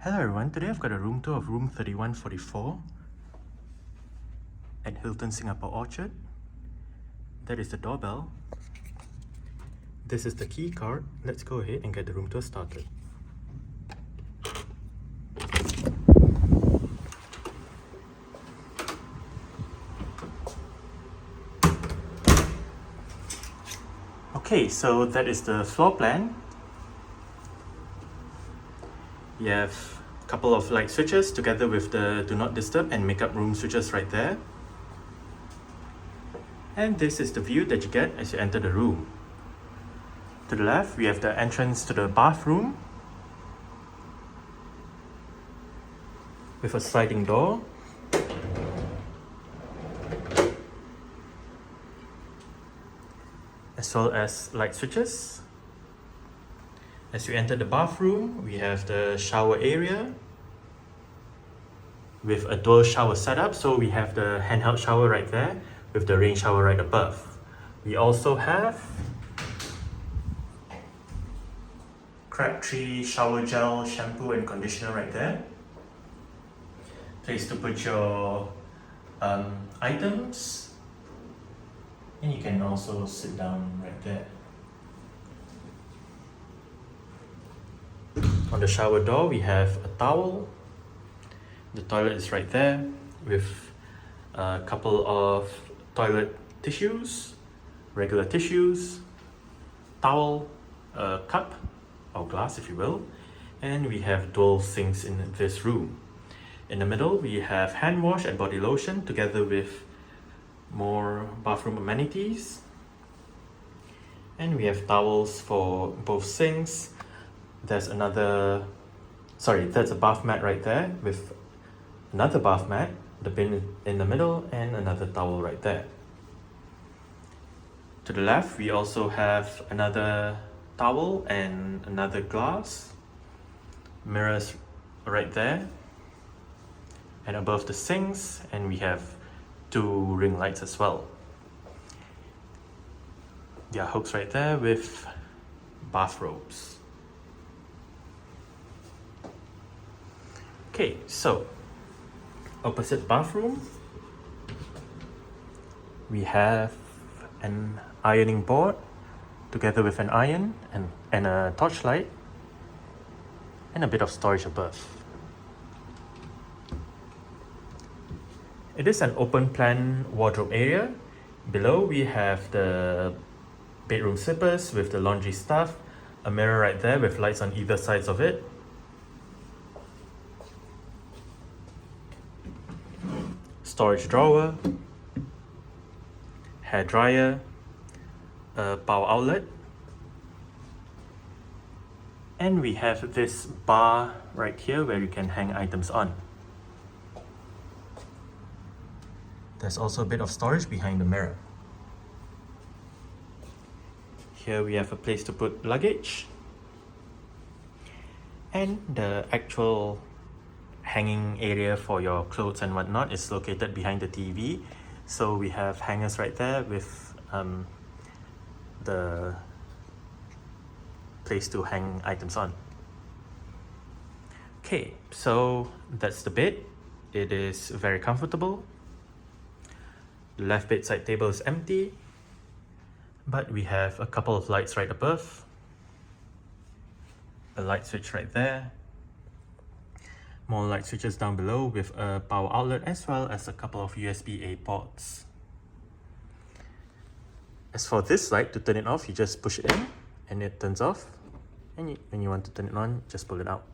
Hello everyone, today I've got a room tour of room 3144 at Hilton Singapore Orchard. That is the doorbell. This is the key card. Let's go ahead and get the room tour started. Okay, so that is the floor plan. You have a couple of light switches together with the do not disturb and make up room switches right there. And this is the view that you get as you enter the room. To the left, we have the entrance to the bathroom with a sliding door. As well as light switches. As you enter the bathroom, we have the shower area with a dual shower setup. So we have the handheld shower right there with the rain shower right above. We also have Crabtree shower gel, shampoo and conditioner right there. Place to put your items. And you can also sit down right there. On the shower door, we have a towel. The toilet is right there with a couple of toilet tissues, regular tissues, towel, a cup or glass if you will, and we have dual sinks in this room. In the middle, we have hand wash and body lotion together with more bathroom amenities, and we have towels for both sinks. There's that's a bath mat right there with another bath mat, the bin in the middle, and another towel right there. To the left, we also have another towel and another glass, mirrors right there, and above the sinks, and we have 2 ring lights as well. There are hooks right there with bathrobes. Okay, so opposite bathroom, we have an ironing board together with an iron and a torchlight and a bit of storage above. It is an open plan wardrobe area. Below we have the bedroom slippers with the laundry stuff, a mirror right there with lights on either sides of it. Storage drawer, hair dryer, a power outlet, and we have this bar right here where you can hang items on. There's also a bit of storage behind the mirror. Here we have a place to put luggage, and the actual hanging area for your clothes and whatnot is located behind the TV. So we have hangers right there with the place to hang items on. Okay, so that's the bed. It is very comfortable. The left bedside table is empty, but we have a couple of lights right above, a light switch right there, more light switches down below with a power outlet as well as a couple of USB-A ports. As for this light, to turn it off, you just push it in and it turns off, and when you want to turn it on, just pull it out.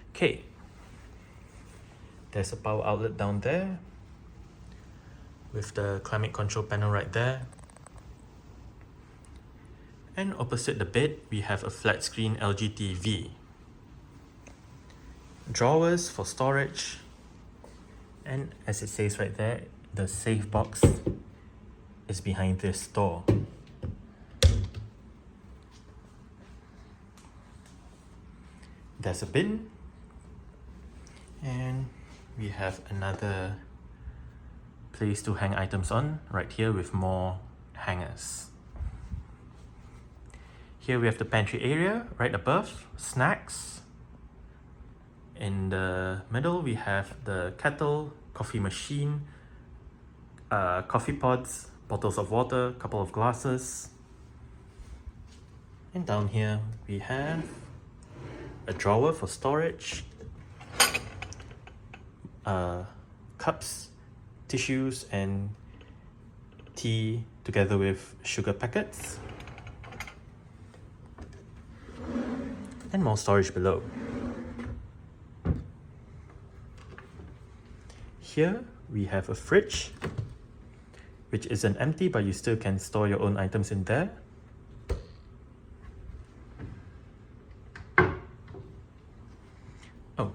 Okay, there's a power outlet down there with the climate control panel right there. And opposite the bed, we have a flat screen LG TV. Drawers for storage, and as it says right there, the safe box is behind this door. There's a bin, and we have another place to hang items on right here with more hangers. Here we have the pantry area right above, snacks. In the middle we have the kettle, coffee machine, coffee pods, bottles of water, couple of glasses. And down here we have a drawer for storage, cups, tissues and tea together with sugar packets, and more storage below. Here we have a fridge which isn't empty, but you still can store your own items in there. Oh,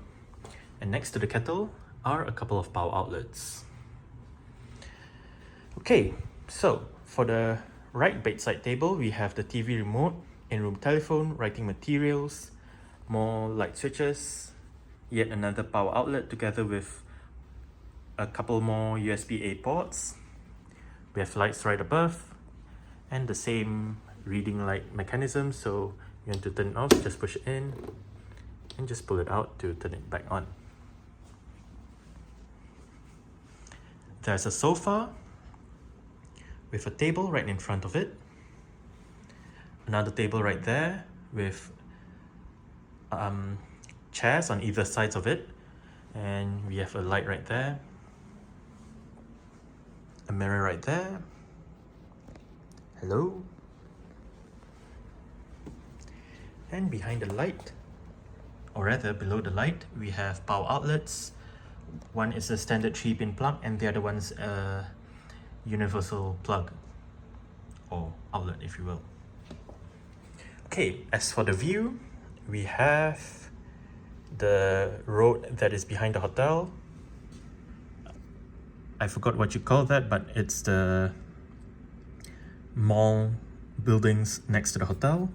and next to the kettle are a couple of power outlets. Okay, so for the right bedside table, we have the TV remote, in-room telephone, writing materials, more light switches, yet another power outlet together with a couple more USB-A ports. We have lights right above and the same reading light mechanism, so you want to turn it off, just push it in and just pull it out to turn it back on. There's a sofa with a table right in front of it, another table right there with chairs on either sides of it, and we have a light right there, a mirror right there. Hello. And behind the light, or rather below the light, we have power outlets. One is a standard 3-pin plug and the other one's a universal plug or outlet, if you will. Okay, as for the view, we have the road that is behind the hotel. I forgot what you call that, but it's the mall buildings next to the hotel.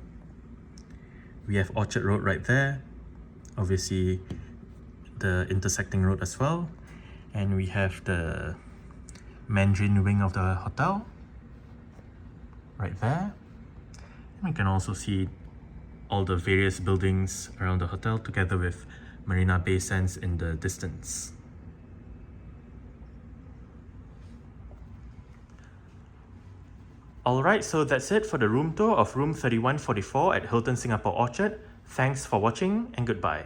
We have Orchard Road right there, obviously the intersecting road as well, and we have the Mandarin wing of the hotel right there. And we can also see all the various buildings around the hotel together with Marina Bay Sands in the distance. Alright, so that's it for the room tour of room 3144 at Hilton Singapore Orchard. Thanks for watching and goodbye.